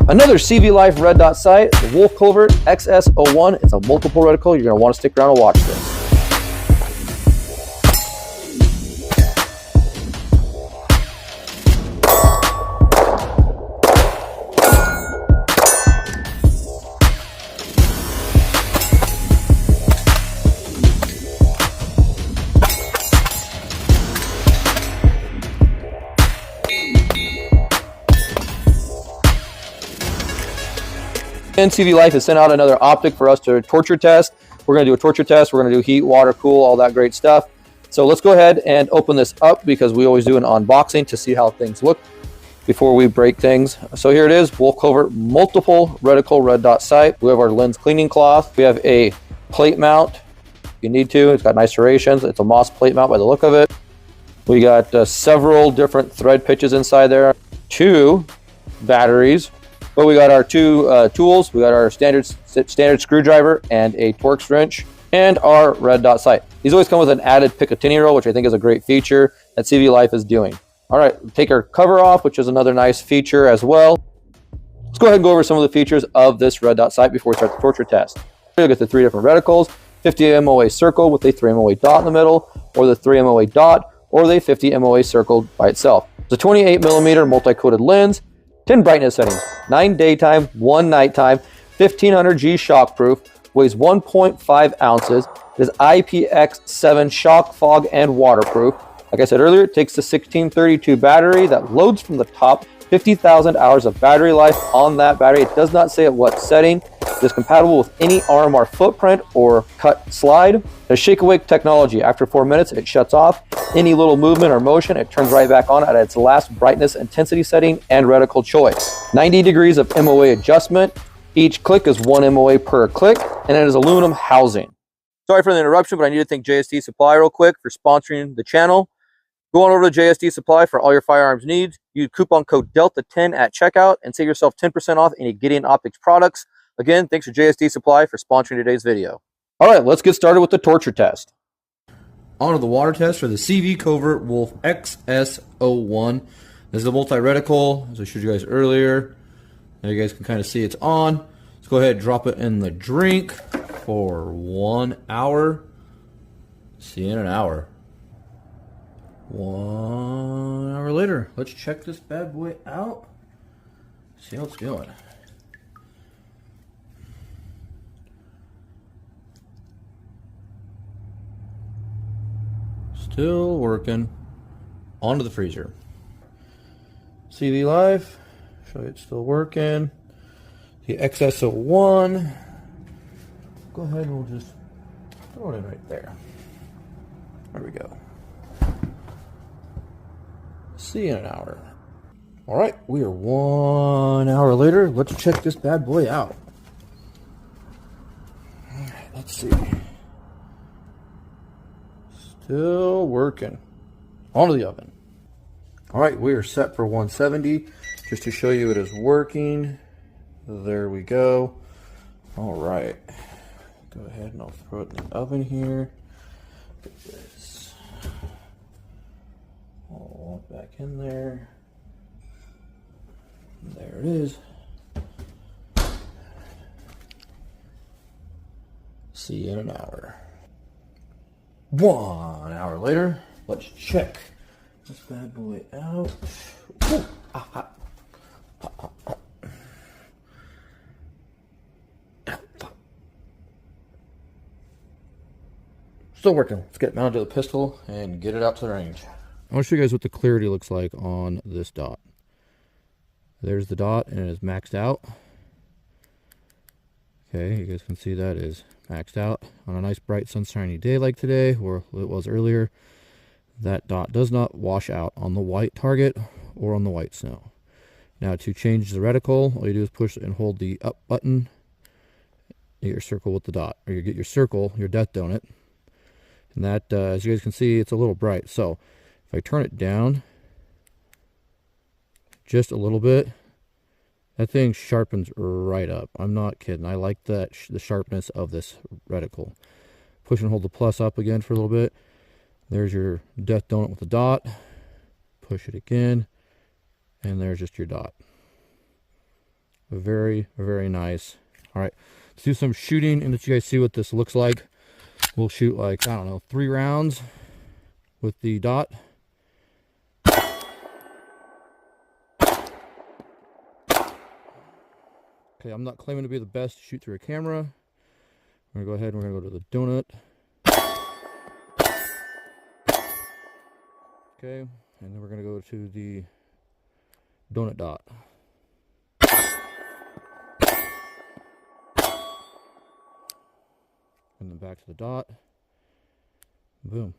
Another CVLIFE red dot sight, the WolfCovert S01. It's a multiple reticle. You're going to want to stick around and watch this. And CVLIFE has sent out another optic for us to torture test. We're going to do a torture test. We're going to do heat, water, cool, all that great stuff. So let's go ahead and open this up because we always do an unboxing to see how things look before we break things. So here it is, WolfCovert multiple reticle red dot sight. We have our lens cleaning cloth. We have a plate mount if you need to. It's got nice serrations. It's a moss plate mount by the look of it. We got several different thread pitches inside there. 2 batteries. But we got our 2 tools. We got our standard screwdriver and a Torx wrench and our red dot sight. These always come with an added Picatinny roll, which I think is a great feature that CVLIFE is doing. All right, take our cover off, which is another nice feature as well. Let's go ahead and go over some of the features of this red dot sight before we start the torture test. We'll get the 3 different reticles, 50 MOA circle with a 3 MOA dot in the middle, or the 3 MOA dot, or the 50 MOA circle by itself. It's a 28mm multi-coated lens, 10 brightness settings, 9 daytime, 1 nighttime, 1500 G shockproof, weighs 1.5 ounces. It is IPX7 shock, fog, and waterproof. Like I said earlier, it takes the 1632 battery that loads from the top, 50,000 hours of battery life on that battery. It does not say at what setting. It is compatible with any RMR footprint or cut slide. There's shake awake technology. After 4 minutes, it shuts off. Any little movement or motion, it turns right back on at its last brightness intensity setting and reticle choice. 90 degrees of MOA adjustment. Each click is 1 MOA per click, and it is aluminum housing. Sorry for the interruption, but I need to thank JST Supply real quick for sponsoring the channel. Go on over to JST Supply for all your firearms needs. Use coupon code DELTA10 at checkout and save yourself 10% off any Gideon Optics products. Again, thanks to JST Supply for sponsoring today's video. All right, let's get started with the torture test. On to the water test for the CVCovert Wolf XS01. This is a multi-reticle, as I showed you guys earlier. Now you guys can kind of see it's on. Let's go ahead and drop it in the drink for 1 hour. See you in an hour. 1 hour later, let's check this bad boy out. See how it's doing. Still working. Onto the freezer. CVLIFE, show you it's still working. The XS01. Go ahead and we'll just throw it in right there. There we go. See you in an hour. All right, we are 1 hour later. Let's check this bad boy out. All right, let's see. Still working. Onto the oven. All right, we are set for 170. Just to show you it is working. There we go. All right. Go ahead and I'll throw it in the oven here. Get this all back in there. There it is. See you in an hour. 1 hour later, let's check this bad boy out. Ooh, ah, ah. Still working. Let's get it mounted to the pistol and get it out to the range. I want to show you guys what the clarity looks like on this dot. There's the dot and it is maxed out. Okay, you guys can see that is maxed out on a nice bright sunshiny day like today, or it was earlier. That dot does not wash out on the white target or on the white snow. Now to change the reticle, all you do is push and hold the up button. You get your circle with the dot, or you get your circle, your death donut. And that, as you guys can see, it's a little bright. So if I turn it down just a little bit, that thing sharpens right up. I'm not kidding. I like that the sharpness of this reticle. Push and hold the plus up again for a little bit. There's your death donut with the dot. Push it again, and there's just your dot. Very, very nice. All right, let's do some shooting and let you guys see what this looks like. We'll shoot like, I don't know, 3 rounds with the dot. Okay, I'm not claiming to be the best to shoot through a camera. We're gonna go ahead and we're gonna go to the donut. Okay, and then we're gonna go to the donut dot. And then back to the dot. Boom.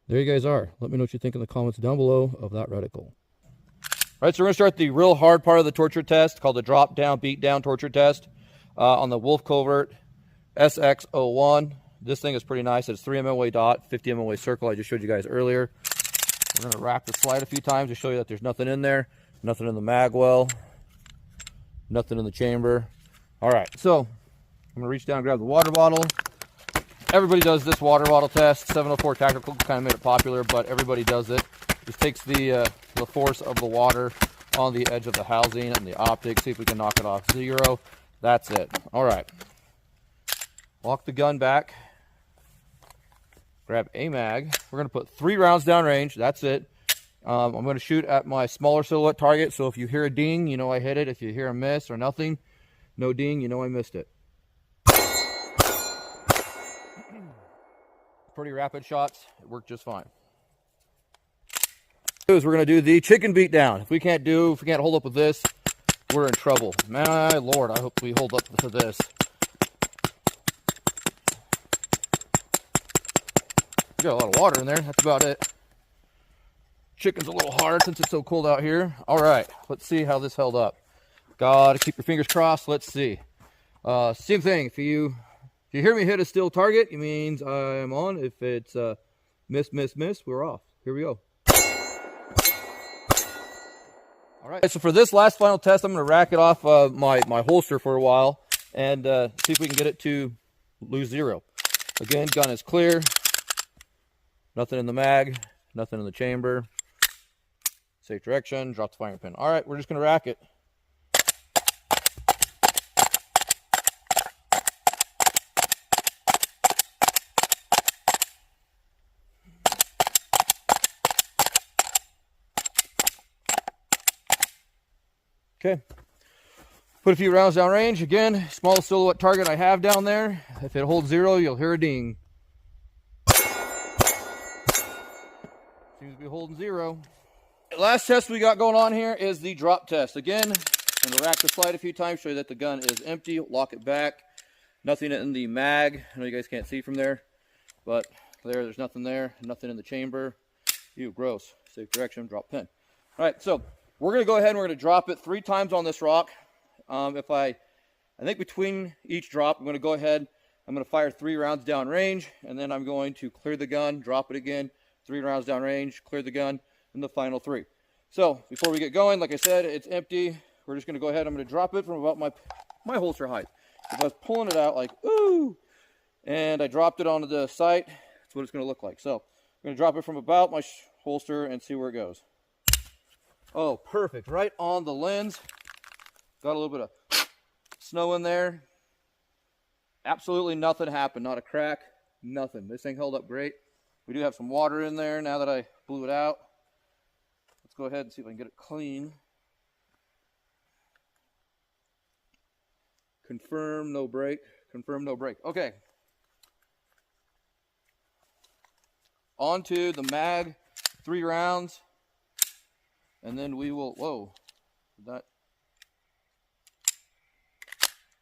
There you guys are. Let me know what you think in the comments down below of that reticle. All right, so we're going to start the real hard part of the torture test called the drop down, beat down torture test on the WolfCovert S01. This thing is pretty nice. It's 3 MOA dot, 50 MOA circle. I just showed you guys earlier. We're going to rack the slide a few times to show you that there's nothing in there, nothing in the mag well, nothing in the chamber. All right, so I'm going to reach down and grab the water bottle. Everybody does this water bottle test. 704 Tactical kind of made it popular, but everybody does it. Just takes the force of the water on the edge of the housing and the optic. See if we can knock it off 0. That's it. All right. Lock the gun back. Grab a mag. We're going to put 3 rounds downrange. That's it. I'm going to shoot at my smaller silhouette target. So if you hear a ding, you know I hit it. If you hear a miss or nothing, no ding, you know I missed it. Pretty rapid shots. It worked just fine. We're going to do the chicken beat down. If we can't hold up with this, we're in trouble. My Lord, I hope we hold up to this. We got a lot of water in there. That's about it. Chicken's a little hard since it's so cold out here. All right, let's see how this held up. Gotta keep your fingers crossed. Let's see. Same thing. If you hear me hit a still target, it means I'm on. If it's miss, we're off. Here we go. All right, so for this last final test, I'm going to rack it off my holster for a while and see if we can get it to lose 0. Again, gun is clear. Nothing in the mag, nothing in the chamber. Safe direction, drop the firing pin. All right, we're just going to rack it. Okay, put a few rounds down range. Again, smallest silhouette target I have down there. If it holds 0, you'll hear a ding. Seems to be holding 0. Last test we got going on here is the drop test. Again, I'm going to rack the slide a few times, show you that the gun is empty, lock it back. Nothing in the mag. I know you guys can't see from there, but there's nothing there. Nothing in the chamber. Ew, gross. Safe direction, drop pin. All right, so we're going to go ahead and we're going to drop it 3 times on this rock. I think between each drop, I'm going to go ahead, I'm going to fire 3 rounds down range, and then I'm going to clear the gun, drop it again, 3 rounds down range, clear the gun, and the final 3. So before we get going, like I said, it's empty. We're just going to go ahead. I'm going to drop it from about my holster height. If I was pulling it out like, ooh, and I dropped it onto the sight, that's what it's going to look like. So I'm going to drop it from about my holster and see where it goes. Oh, perfect. Right on the lens. Got a little bit of snow in there. Absolutely nothing happened. Not a crack. Nothing. This thing held up great. We do have some water in there now that I blew it out. Let's go ahead and see if I can get it clean. Confirm, no break. Confirm, no break. Okay. On to the mag. 3 rounds. And then we will, whoa,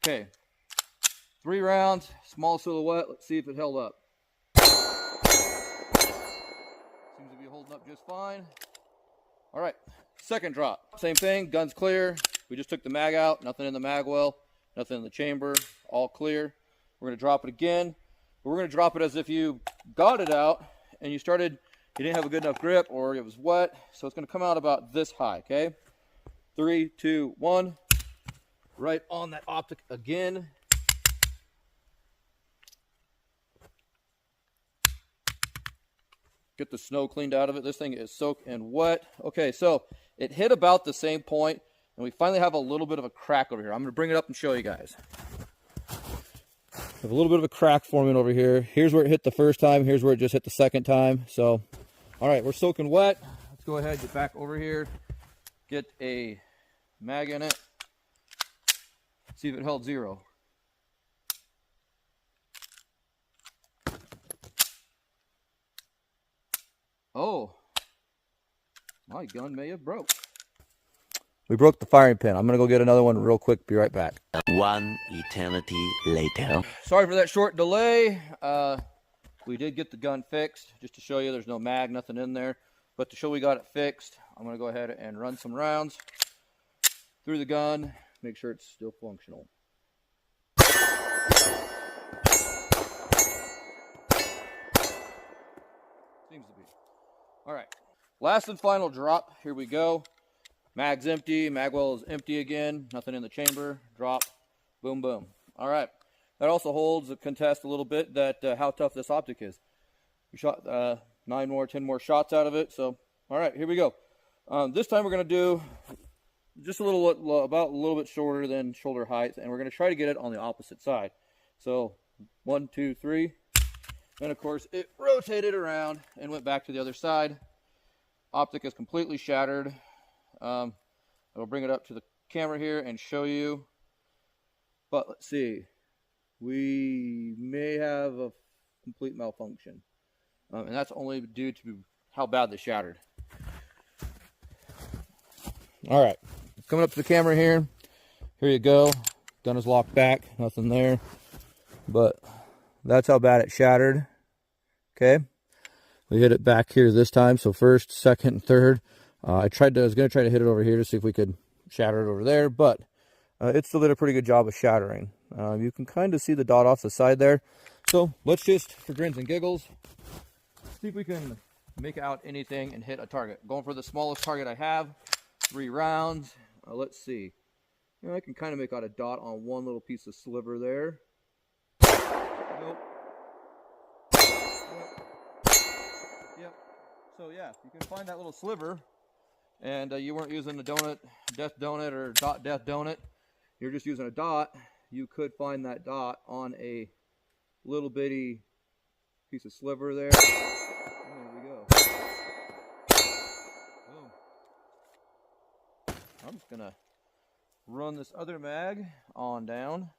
okay, 3 rounds, small silhouette. Let's see if it held up. Seems to be holding up just fine. All right, second drop. Same thing, gun's clear. We just took the mag out, nothing in the mag well, nothing in the chamber, all clear. We're gonna drop it again. But we're gonna drop it as if you got it out and you didn't have a good enough grip or it was wet. So it's going to come out about this high, okay? 3, 2, 1. Right on that optic again. Get the snow cleaned out of it. This thing is soaked and wet. Okay, so it hit about the same point And we finally have a little bit of a crack over here. I'm going to bring it up and show you guys. We have a little bit of a crack forming over here. Here's where it hit the first time. Here's where it just hit the second time. So, all right, we're soaking wet. Let's go ahead, get back over here, get a mag in it, see if it held 0. Oh, my gun may have broke. We broke the firing pin. I'm going to go get another one real quick. Be right back. One eternity later. Sorry for that short delay. We did get the gun fixed. Just to show you, there's no mag, nothing in there. But to show we got it fixed, I'm going to go ahead and run some rounds through the gun. Make sure it's still functional. Seems to be. All right. Last and final drop. Here we go. Mag's empty. Magwell is empty again. Nothing in the chamber. Drop. Boom, boom. All right. That also holds a contest a little bit that how tough this optic is. We shot 9 more, 10 more shots out of it. So, all right, here we go. This time we're going to do just a little bit shorter than shoulder height, and we're going to try to get it on the opposite side. So, 1, 2, 3. And of course, it rotated around and went back to the other side. Optic is completely shattered. I'll bring it up to the camera here and show you. But let's see. We may have a complete malfunction. And that's only due to how bad they shattered. All right. Coming up to the camera here. Here you go. Gun is locked back. Nothing there. But that's how bad it shattered. Okay. We hit it back here this time. So first, second, and third. I was going to try to hit it over here to see if we could shatter it over there. But it still did a pretty good job of shattering. You can kind of see the dot off the side there. So let's just, for grins and giggles, see if we can make out anything and hit a target. Going for the smallest target I have. 3 rounds. Let's see. You know, I can kind of make out a dot on one little piece of sliver there. Nope. Yep. So yeah, you can find that little sliver, and you weren't using the donut, death donut, or dot death donut. You're just using a dot. You could find that dot on a little bitty piece of sliver there. There we go. Boom. I'm just gonna run this other mag on down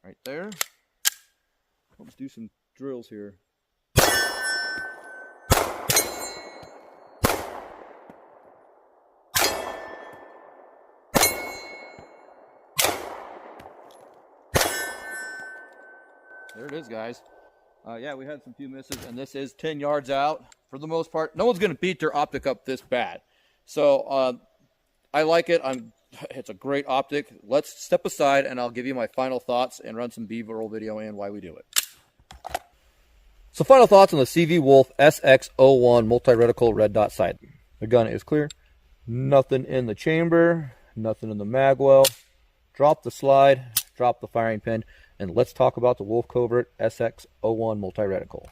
right there. Let's do some drills here. There it is, guys. Yeah, we had some few misses, and this is 10 yards out. For the most part, no one's going to beat their optic up this bad. So I like it. It's a great optic. Let's step aside, and I'll give you my final thoughts and run some B-roll video and why we do it. So final thoughts on the CV Wolf S01 multi-reticle red dot sight. The gun is clear. Nothing in the chamber. Nothing in the magwell. Drop the slide. Drop the firing pin. And let's talk about the WolfCovert SX01 multi-reticle.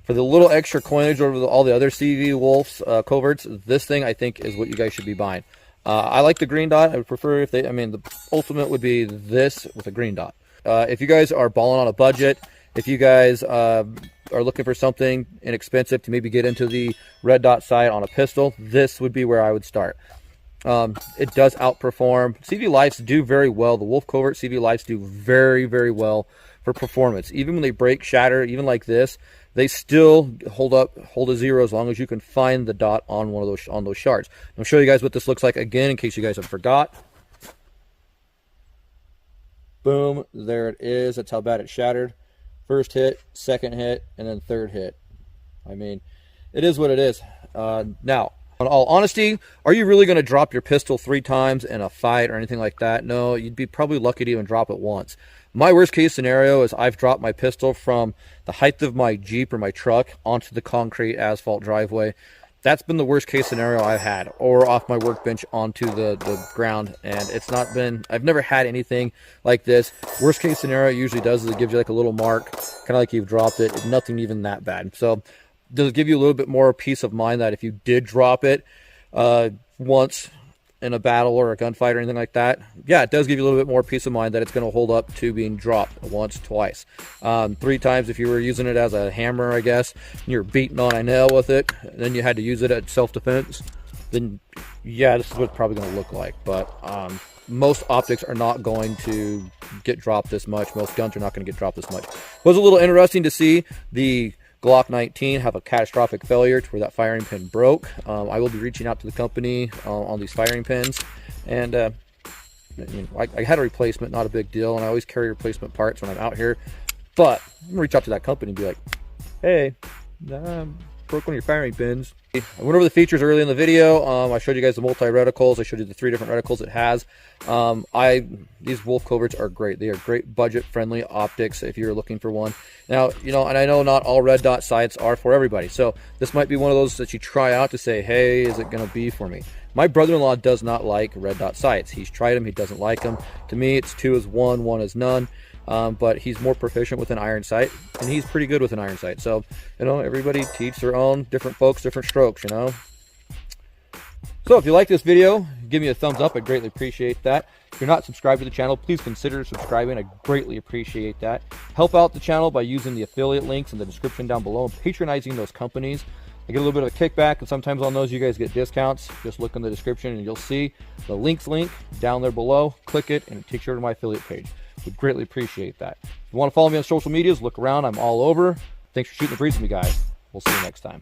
For the little extra coinage over all the other CV Wolf's coverts, this thing I think is what you guys should be buying. I like the green dot. I would prefer if they, the ultimate would be this with a green dot. If you guys are balling on a budget, if you guys are looking for something inexpensive to maybe get into the red dot sight on a pistol, this would be where I would start. It does outperform. CVLIFEs do very well. The WolfCovert CVLIFEs do very, very well for performance. Even when they break, shatter, even like this, they still hold a 0 as long as you can find the dot on one of those shards. I'll show you guys what this looks like again in case you guys have forgot. Boom, there it is. That's how bad it shattered. First hit, second hit, and then third hit. It is what it is. Now, in all honesty, are you really going to drop your pistol 3 times in a fight or anything like that? No, you'd be probably lucky to even drop it once. My worst case scenario is I've dropped my pistol from the height of my Jeep or my truck onto the concrete asphalt driveway. That's been the worst case scenario I've had, or off my workbench onto the ground, and it's not been, I've never had anything like this. Worst case scenario it usually does is it gives you like a little mark, kind of like you've dropped it. Nothing even that bad. So does it give you a little bit more peace of mind that if you did drop it once in a battle or a gunfight or anything like that, yeah, it does give you a little bit more peace of mind that it's going to hold up to being dropped once, twice, 3 times if you were using it as a hammer, I guess, and you're beating on a nail with it, and then you had to use it at self-defense, then yeah, this is what it's probably going to look like. But most optics are not going to get dropped this much. Most guns are not going to get dropped this much. It was a little interesting to see the Glock 19 have a catastrophic failure to where that firing pin broke. I will be reaching out to the company on these firing pins, and I had a replacement, not a big deal, and I always carry replacement parts when I'm out here. But I'm gonna reach out to that company and be like, hey, broke one of your firing pins. I went over the features early in the video. I showed you guys the multi reticles. I showed you the 3 different reticles it has. These WolfCoverts are great. They are great budget friendly optics if you're looking for one. Now, and I know not all red dot sights are for everybody. So this might be one of those that you try out to say, hey, is it going to be for me? My brother-in-law does not like red dot sights. He's tried them. He doesn't like them. To me, it's 2 is 1, 1 is none. But he's more proficient with an iron sight, and he's pretty good with an iron sight. So, everybody teach their own, different folks, different strokes, So if you like this video, give me a thumbs up. I'd greatly appreciate that. If you're not subscribed to the channel, please consider subscribing. I greatly appreciate that. Help out the channel by using the affiliate links in the description down below and patronizing those companies. I get a little bit of a kickback, and sometimes on those you guys get discounts. Just look in the description and you'll see the links link down there below. Click it and it takes you to my affiliate page. Would greatly appreciate that. If you want to follow me on social medias, look around. I'm all over. Thanks for shooting the breeze with me, guys. We'll see you next time.